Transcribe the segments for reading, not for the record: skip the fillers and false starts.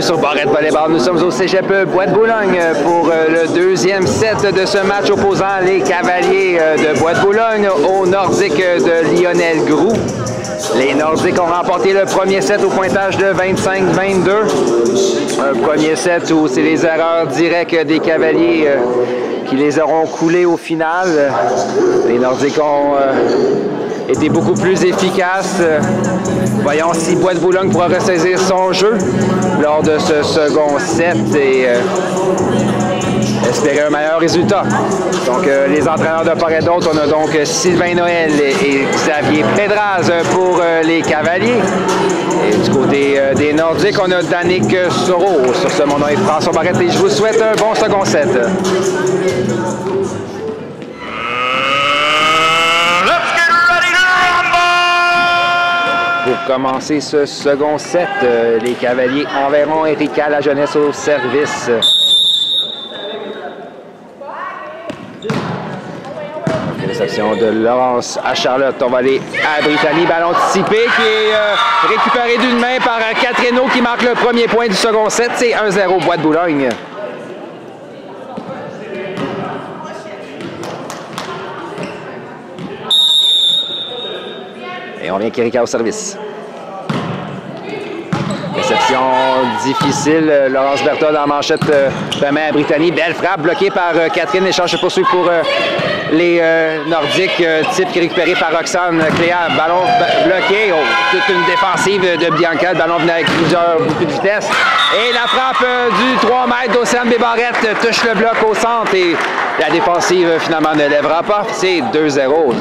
sur Barrette Volleyball. Nous sommes au Cégep Bois-de-Boulogne pour le deuxième set de ce match opposant les Cavaliers de Bois-de-Boulogne aux Nordiques de Lionel Groux. Les Nordiques ont remporté le premier set au pointage de 25-22. Un premier set où c'est les erreurs directes des Cavaliers qui les auront coulés au final. Les Nordiques ont été beaucoup plus efficaces. Voyons si Bois-de-Boulogne pourra ressaisir son jeu lors de ce second set et espérer un meilleur résultat. Donc, les entraîneurs de part et d'autre, on a donc Sylvain Noël et Xavier Pedraz pour les Cavaliers. Et du côté des Nordiques, on a Danick Soro. Sur ce, mon nom est François Barrette et je vous souhaite un bon second set. Pour commencer ce second set, les Cavaliers enverront Erika La Jeunesse au service. Réception de Laurence à Charlotte. On va aller à Brittany. Ballon anticipé qui est récupéré d'une main par Catherine O qui marque le premier point du second set. C'est 1-0 Bois-de-Boulogne. Et on vient avec Erika au service. Réception difficile. Laurence Berthold en manchette permet à Brittany. Belle frappe bloquée par Catherine. Échange se poursuit pour les Nordiques. Type qui est récupéré par Roxane Cléa. Ballon bloqué. Oh, toute une défensive de Bianca. Le ballon venait avec beaucoup de vitesse. Et la frappe du 3 mètres d'Océane Bébarrette touche le bloc au centre. Et la défensive finalement ne lèvera pas. C'est 2-0.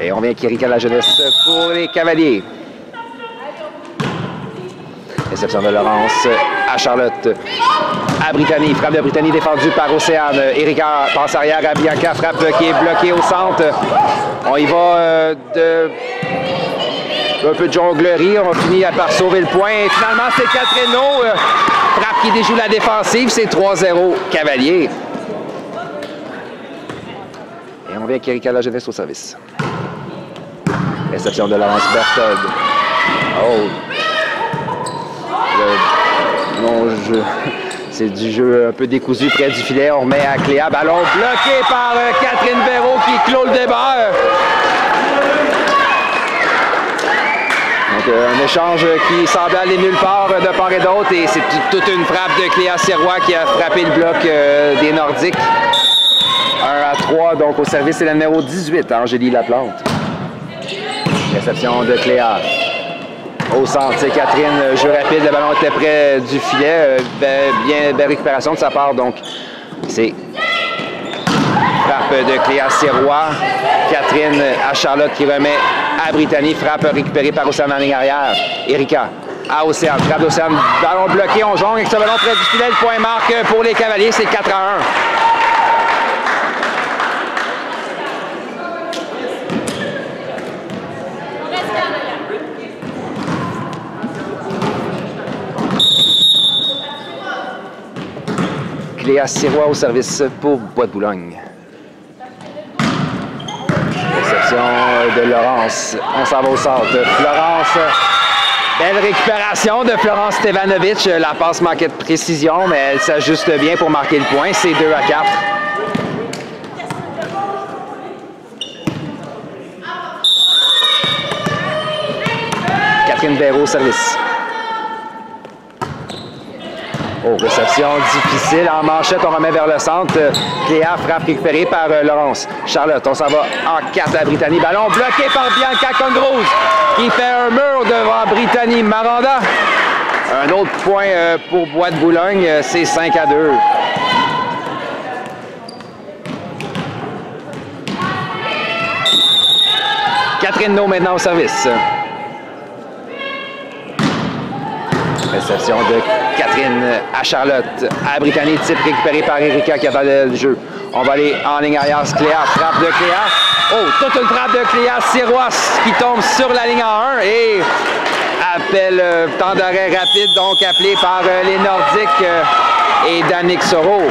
Et on vient avec Erika La Jeunesse pour les Cavaliers. Réception de Laurence à Charlotte. À Brittany. Frappe de Brittany défendue par Océane. Erika passe arrière à Bianca. Frappe qui est bloquée au centre. On y va un peu de jonglerie. On va finir par sauver le point. Et finalement, c'est Catherine O. Frappe qui déjoue la défensive. C'est 3-0 Cavaliers. Et on vient avec Erika La Jeunesse au service. Réception de Laurence Berthold. Oh! C'est du jeu un peu décousu près du filet. On remet à Cléa. Ballon bloqué par Catherine Véro qui clôt le débat. Donc un échange qui semblait aller nulle part de part et d'autre. Et c'est toute une frappe de Cléa Sirois qui a frappé le bloc des Nordiques. 1-3 donc au service. C'est la numéro 18, Angélie Laplante. Réception de Cléa. Au centre, c'est Catherine, jeu rapide, le ballon était près du filet. Belle récupération de sa part, donc c'est frappe de Cléa Sirois. Catherine à Charlotte qui remet à Brittany. Frappe récupérée par Océane en ligne arrière. Erika à Océane. Frappe d'Océane, ballon bloqué, on jongle avec ce ballon près du filet. Le point marque pour les Cavaliers, c'est 4-1. Cléa Sirois au service pour Bois-de-Boulogne. Réception de Laurence. On s'en va au centre. Florence. Belle récupération de Florence Stevanovic. La passe manquait de précision, mais elle s'ajuste bien pour marquer le point. C'est 2-4. Catherine Véro au service. Oh, réception difficile. En manchette, on remet vers le centre. Cléa, frappe récupérée par Laurence. Charlotte, on s'en va en 4 à Brittany. Ballon bloqué par Bianca Condrose qui fait un mur devant Brittany Maranda. Un autre point pour Bois-de-Boulogne, c'est 5-2. Catherine No maintenant au service. Réception de Catherine à Charlotte. À Brittany, type récupéré par Erika qui attendait le jeu. On va aller en ligne arrière. Cléa, frappe de Cléa. Oh, toute une frappe de Cléa Sirois qui tombe sur la ligne en 1 et appel, temps d'arrêt rapide, donc appelé par les Nordiques et Danick Soro.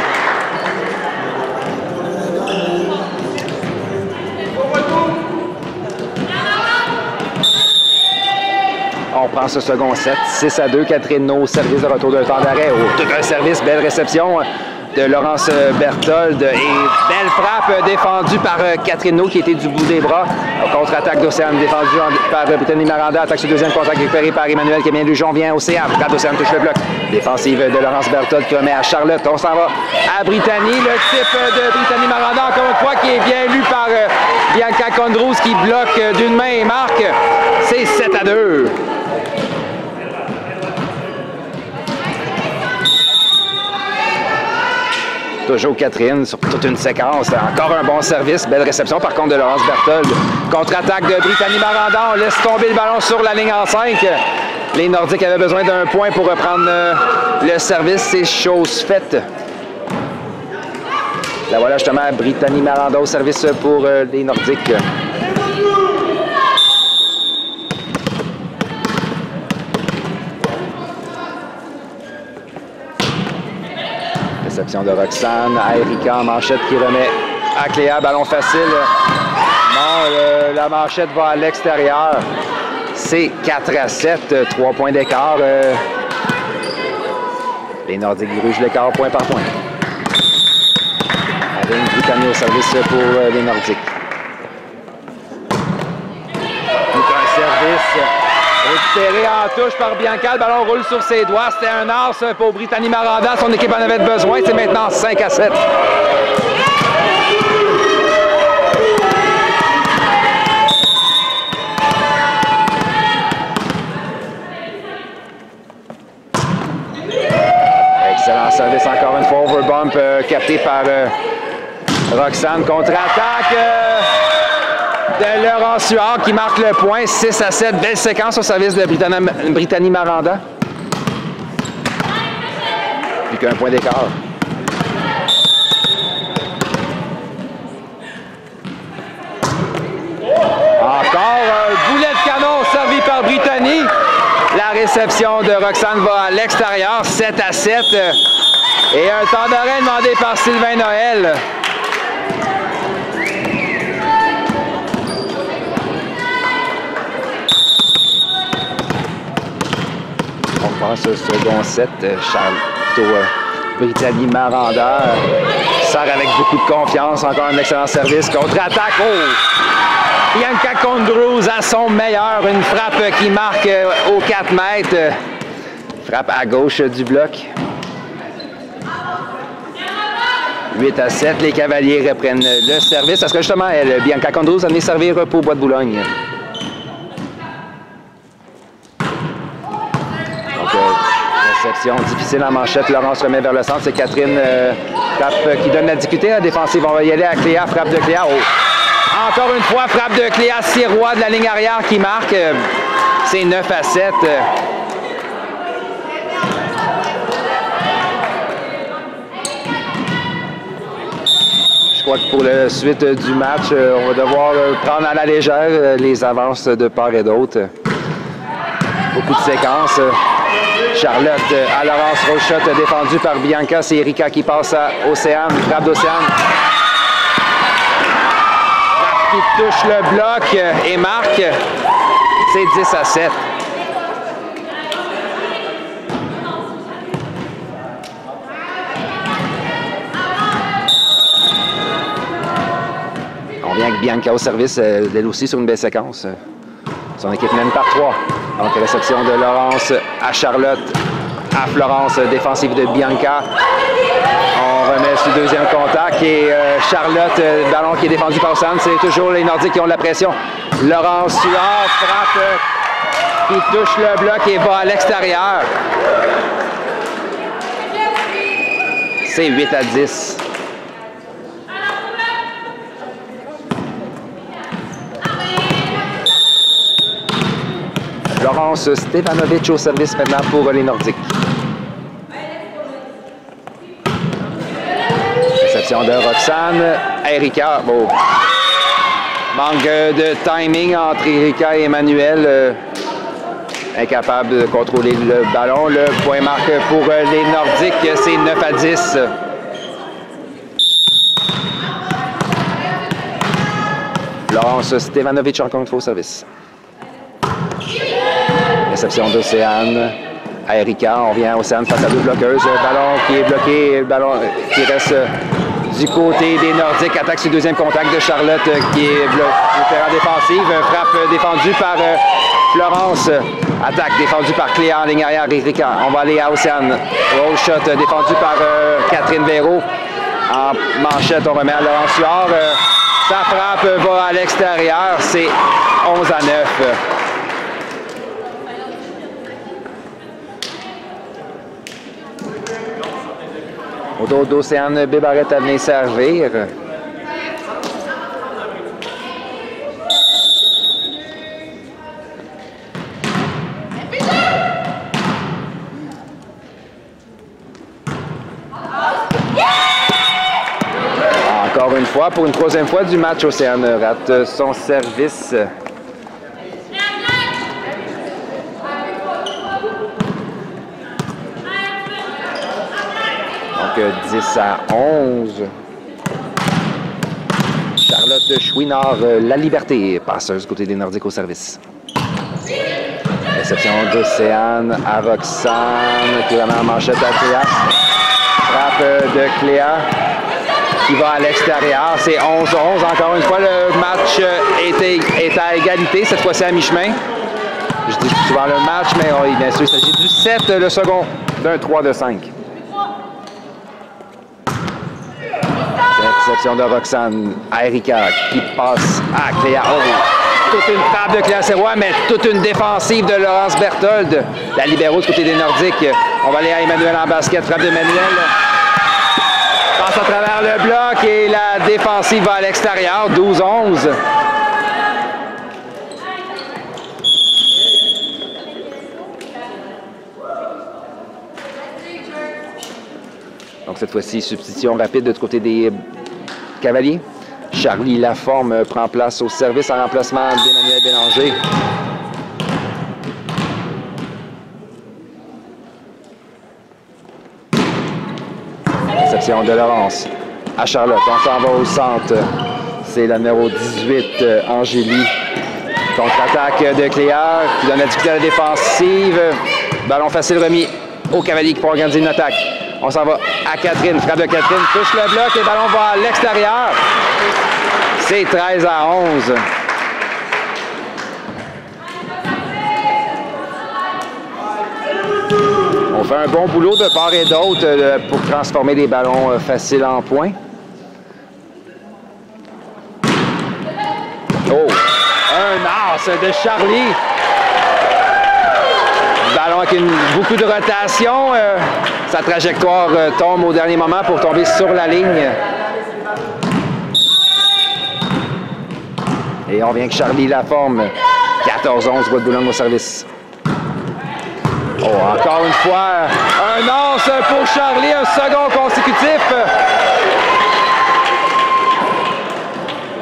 on reprend ce second set. 6-2, Catherine No, service de retour d'un temps d'arrêt. Tout un service, belle réception de Laurence Berthold et belle frappe défendue par Catherine No qui était du bout des bras. Contre-attaque d'Océane défendue par Brittany Maranda. Attaque sur deuxième contact récupéré par Emmanuel Camille Lujon. Vient Océane. Frappe d'Océane touche le bloc. Défensive de Laurence Berthold qui remet à Charlotte. On s'en va à Brittany. Le type de Brittany Maranda encore une fois qui est bien lu par Bianca Condrouz qui bloque d'une main et marque. C'est 7-2. Toujours Catherine sur toute une séquence. Encore un bon service. Belle réception par contre de Laurence Berthold. Contre-attaque de Brittany Maranda. On laisse tomber le ballon sur la ligne en 5. Les Nordiques avaient besoin d'un point pour reprendre le service. C'est chose faite. Là voilà justement Brittany Maranda au service pour les Nordiques. Réception de Roxane, à Erika en manchette qui remet à Cléa, ballon facile. Non, la manchette va à l'extérieur. C'est 4-7, 3 points d'écart. Les Nordiques grugent l'écart point par point. Avec Brittany au service pour les Nordiques. Tout un service. Récupéré en touche par Bianca, le ballon roule sur ses doigts. C'était un as pour Brittany Maranda. Son équipe en avait besoin. C'est maintenant 5-7. Excellent service encore une fois. Overbump capté par Roxane. Contre-attaque. De Laurence Huard qui marque le point, 6-7. Belle séquence au service de Brittany Maranda. Plus qu'un point d'écart. Encore un boulet de canon servi par Brittany. La réception de Roxane va à l'extérieur, 7-7. Et un temps d'arrêt demandé par Sylvain Noël. On passe au second set. Brittany Maranda sert avec beaucoup de confiance. Encore un excellent service. Contre-attaque. Oh! Bianca Condrouz à son meilleur. Une frappe qui marque aux 4 mètres. Frappe à gauche du bloc. 8-7. Les Cavaliers reprennent le service. Parce que justement, Bianca Condrouz a venu servir pour Bois de Boulogne. Réception difficile en manchette. Laurence remet vers le centre. C'est Catherine frappe qui donne la difficulté à la défensive. On va y aller à Cléa. Frappe de Cléa. Oh. Encore une fois, frappe de Cléa Sirois de la ligne arrière qui marque. C'est 9-7. Je crois que pour la suite du match, on va devoir prendre à la légère les avances de part et d'autre. Beaucoup de séquences. Charlotte à Laurence Rochette, défendue par Bianca. C'est Erika qui passe à Océane. Frappe d'Océane. Frappe qui touche le bloc et marque. C'est 10-7. On vient avec Bianca au service, elle aussi sur une belle séquence. Son équipe mène par 3. Donc, réception de Laurence à Charlotte, à Florence, défensive de Bianca. On remet sur le deuxième contact et Charlotte, ballon qui est défendu par Océane. C'est toujours les Nordiques qui ont de la pression. Laurence Huard frappe qui touche le bloc et va à l'extérieur. C'est 8-10. Laurence Stevanovic au service maintenant pour les Nordiques. Réception de Roxane. Erika. Oh. Manque de timing entre Erika et Emmanuel. Incapable de contrôler le ballon. Le point marque pour les Nordiques, c'est 9-10. Laurence Stevanovic encore une fois au service. Réception d'Océane à Erika. On vient à Océane face à deux bloqueuses. Ballon qui est bloqué, ballon qui reste du côté des Nordiques. Attaque sur le deuxième contact de Charlotte qui est bloquée en défensive. Frappe défendue par Florence. Attaque défendue par Cléa en ligne arrière. Erika. On va aller à Océane. Roll shot défendu par Catherine Véraud. En manchette, on remet à Laurent Suard. Sa frappe va à l'extérieur. C'est 11-9. Au dos d'Océane Bébarrette à venir servir. Encore une fois, pour une troisième fois du match, Océane rate son service. Donc 10-11. Charlotte Chouinard, la liberté, passeuse côté des Nordiques au service. Réception d'Océane à Roxane, qui remet en manchette à Cléa. Frappe de Cléa qui va à l'extérieur. C'est 11-11. Encore une fois, le match est à égalité, cette fois-ci à mi-chemin. Je dis souvent le match, mais oui, bien sûr, il s'agit du 7, le second, d'un 3 de 5. Réception de Roxane à Erika qui passe à Cléa. Oh, toute une frappe de Cléa Serrois, mais toute une défensive de Laurence Berthold. La libéraux du côté des Nordiques. On va aller à Emmanuel en basket. Frappe d'Emmanuel. Passe à travers le bloc et la défensive va à l'extérieur. 12-11. Donc cette fois-ci, substitution rapide du côté des Cavaliers. Charlie Laforme prend place au service en remplacement d'Emmanuel Bélanger. Réception de Laurence à Charlotte. On s'en va au centre. C'est la numéro 18, Angélie. Contre-attaque de Cléa qui donne la difficulté à la défensive. Ballon facile remis aux Cavaliers qui pourront organiser une attaque. On s'en va à Catherine. Frappe de Catherine. Touche le bloc et le ballon va à l'extérieur. C'est 13-11. On fait un bon boulot de part et d'autre pour transformer des ballons faciles en points. Oh! Un as de Charlie. Ballon avec beaucoup de rotation. Sa trajectoire tombe au dernier moment pour tomber sur la ligne. Et on vient que Charlie Laforme. 14-11, Bois de Boulogne au service. Oh, encore une fois, un as pour Charlie, un second consécutif.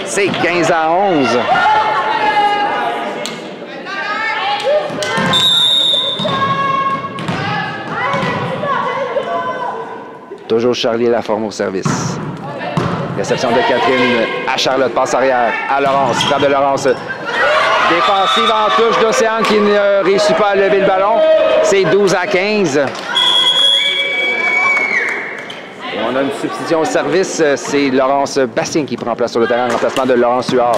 C'est 15-11. Toujours Charlie Laforme au service. Réception de Catherine à Charlotte, passe arrière à Laurence, frappe de Laurence. Défensive en touche d'Océane qui ne réussit pas à lever le ballon. C'est 12-15. Et on a une substitution au service. C'est Laurence Bastien qui prend place sur le terrain en remplacement de Laurent Suard.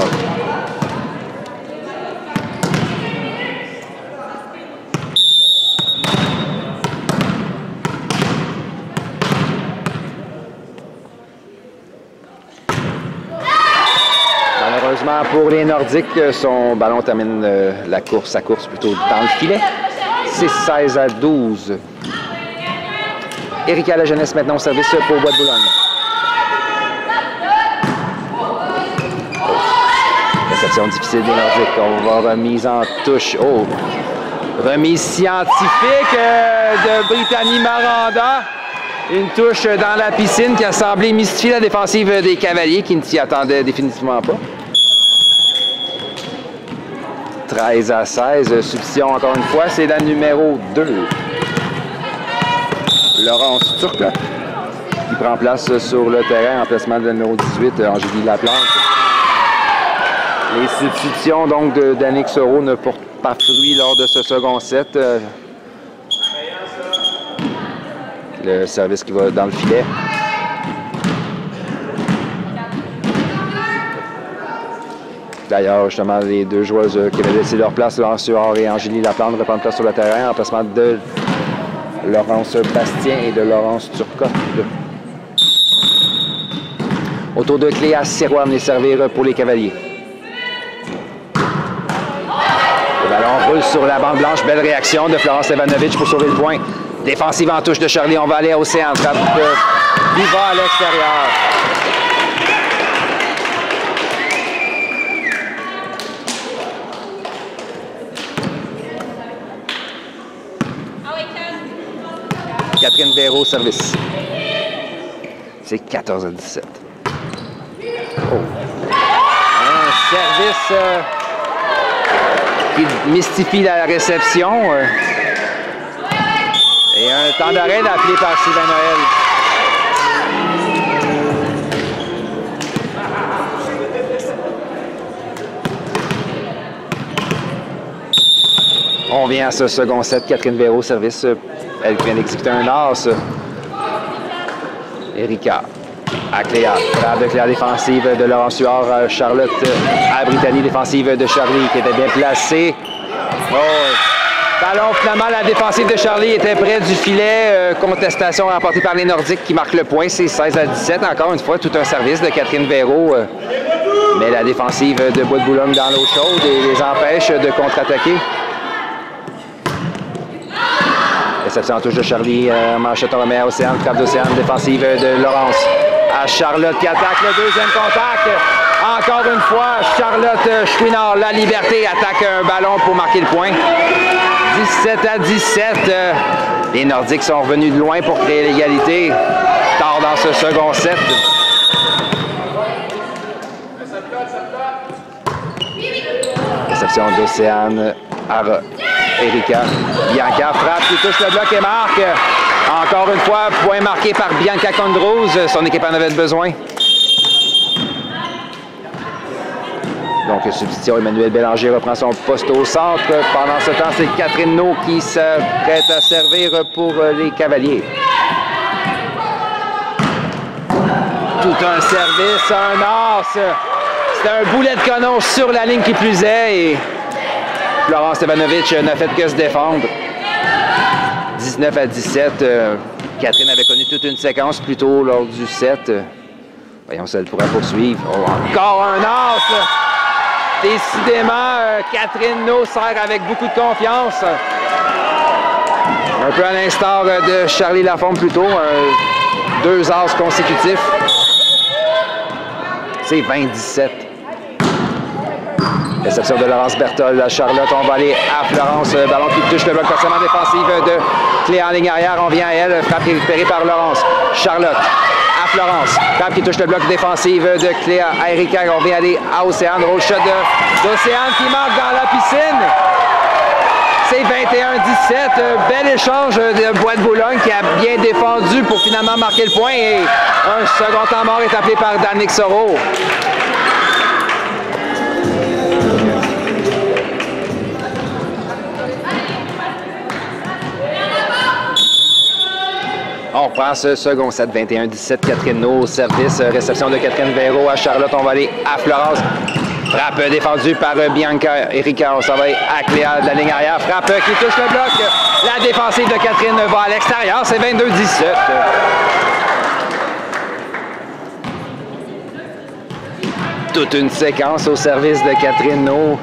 Pour les Nordiques, son ballon termine sa course plutôt dans le filet. C'est 16-12. Erika La Jeunesse maintenant au service pour Bois de Boulogne. Réception difficile des Nordiques. On va remise en touche. Oh! Remise scientifique de Brittany Maranda. Une touche dans la piscine qui a semblé mystifier la défensive des Cavaliers qui ne s'y attendaient définitivement pas. 13-16, substitution encore une fois, c'est la numéro 2. Laurence Turcotte qui prend place sur le terrain en placement de la numéro 18, Angélie Laplante. Les substitutions donc d'Annick Soro ne portent par fruit lors de ce second set. Le service qui va dans le filet. D'ailleurs, justement, les deux joueuses qui avaient laissé leur place, Laurence Huard et Angélie Laplante, reprennent place sur le terrain. Remplacement de Laurence Bastien et de Laurence Turcotte. Autour de Cléa Sirois venait servir pour les Cavaliers. Le ballon roule sur la bande blanche. Belle réaction de Florence Stevanovic pour sauver le point. Défensive en touche de Charlie. On va aller à Océane. Frappe de Viva à l'extérieur. Catherine Véro au service. C'est 14 à 17. Oh. Un service qui mystifie la réception. Et un temps d'arrêt appelé par Sylvain Noël. On vient à ce second set. Catherine Véro au service. Elle vient d'exécuter un as. Erika à Cléa. Frappe de Cléa défensive de Laurence Huard. Charlotte à Brittany. Défensive de Charlie qui était bien placée. Oh. Ballon finalement, la défensive de Charlie était près du filet. Contestation remportée par les Nordiques qui marquent le point. C'est 16 à 17. Encore une fois, tout un service de Catherine Véro. Mais la défensive de Bois de Boulogne dans l'eau chaude et les empêche de contre-attaquer. Réception en touche de Charlie, manchette en remet à Océane, frappe d'Océane, défensive de Laurence. À Charlotte qui attaque le deuxième contact. Encore une fois, Charlotte Chouinard, la liberté, attaque un ballon pour marquer le point. 17 à 17. Les Nordiques sont revenus de loin pour créer l'égalité. Tard dans ce second set. Réception d'Océane à Erika. Bianca frappe, qui touche le bloc et marque. Encore une fois, point marqué par Bianca Condrose. Son équipe en avait besoin. Donc, substitution, Emmanuel Bélanger reprend son poste au centre. Pendant ce temps, c'est Catherine No qui s'apprête à servir pour les Cavaliers. Tout un service, un as. C'est un boulet de canon sur la ligne qui plus est. Et Florence Stevanovic n'a fait que se défendre. 19 à 17. Catherine avait connu toute une séquence plus tôt lors du set. Voyons si elle pourra poursuivre. Oh, encore un as! Décidément, Catherine No sert avec beaucoup de confiance. Un peu à l'instar de Charlie Lafont plus tôt. Deux as consécutifs. C'est 20-17. Réception de Laurence Berthold à Charlotte. On va aller à Florence. Ballon qui touche le bloc forcément défensif de Cléa en ligne arrière. On vient à elle. Frappe récupérée par Laurence. Charlotte à Florence. Frappe qui touche le bloc défensif de Cléa à Erika. On vient aller à Océane. Roll shot d'Océane qui marque dans la piscine. C'est 21-17. Bel échange de Bois de Boulogne qui a bien défendu pour finalement marquer le point. Et un second temps mort est appelé par Danick Soro. On prend ce second set, 21-17, Catherine No au service, réception de Catherine Véro à Charlotte. On va aller à Florence. Frappe défendue par Bianca Erika. On s'en va à Cléa de la ligne arrière. Frappe qui touche le bloc. La défensive de Catherine va à l'extérieur. C'est 22-17. Toute une séquence au service de Catherine No.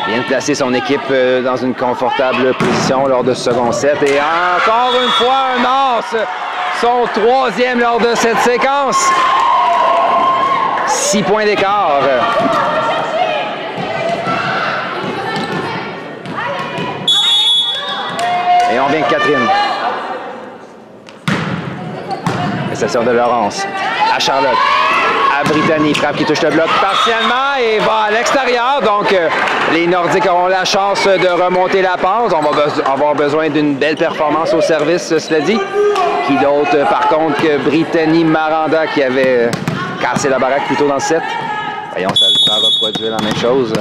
Vient de placer son équipe dans une confortable position lors de ce second set. Et encore une fois, un as. Son troisième lors de cette séquence. 6 points d'écart. Et on vient de Catherine. Réception de Laurence. À Charlotte. À Brittany, frappe qui touche le bloc partiellement et va à l'extérieur. Donc, les Nordiques auront la chance de remonter la pente. On va avoir besoin d'une belle performance au service, cela dit. Qui d'autre, par contre, que Brittany Maranda qui avait cassé la baraque plus tôt dans le set. Voyons, ça va reproduire la même chose.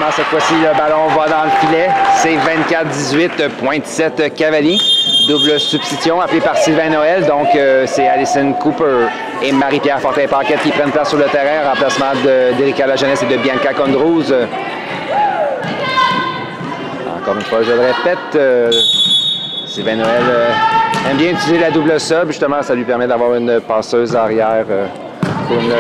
Malheureusement, cette fois-ci, le ballon va dans le filet. C'est 24-18, point 17 Cavaliers. Double substitution appelée par Sylvain Noël. Donc, c'est Alison Cooper et Marie-Pierre Fortin-Paquette qui prennent place sur le terrain en remplacement d'Erika Lajeunesse et de Bianca Condrouz. Encore une fois, je le répète, Sylvain Noël aime bien utiliser la double sub. Justement, ça lui permet d'avoir une passeuse arrière pour une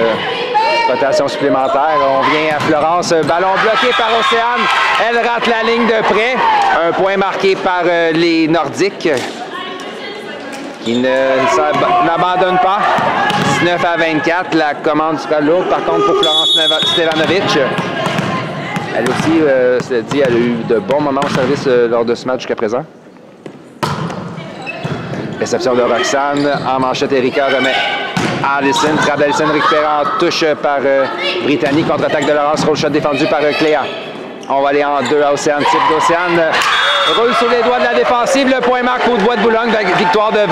rotation supplémentaire. On vient à Florence. Ballon bloqué par Océane. Elle rate la ligne de près. Un point marqué par les Nordiques qui n'abandonnent pas. 19 à 24. La commande sera lourde. Par contre, pour Florence Stevanovic. Elle aussi, cela dit, elle a eu de bons moments au service lors de ce match jusqu'à présent. Réception de Roxane. En manchette, Erika remet Allison. Frappe d'Allison récupérée en touche par Brittany. Contre-attaque de Laurence. Roll shot défendu par Cléa. On va aller en 2 à Océane. Type d'Océane. Roule sur les doigts de la défensive. Le point marque pour Bois de Boulogne. Victoire de 25-19.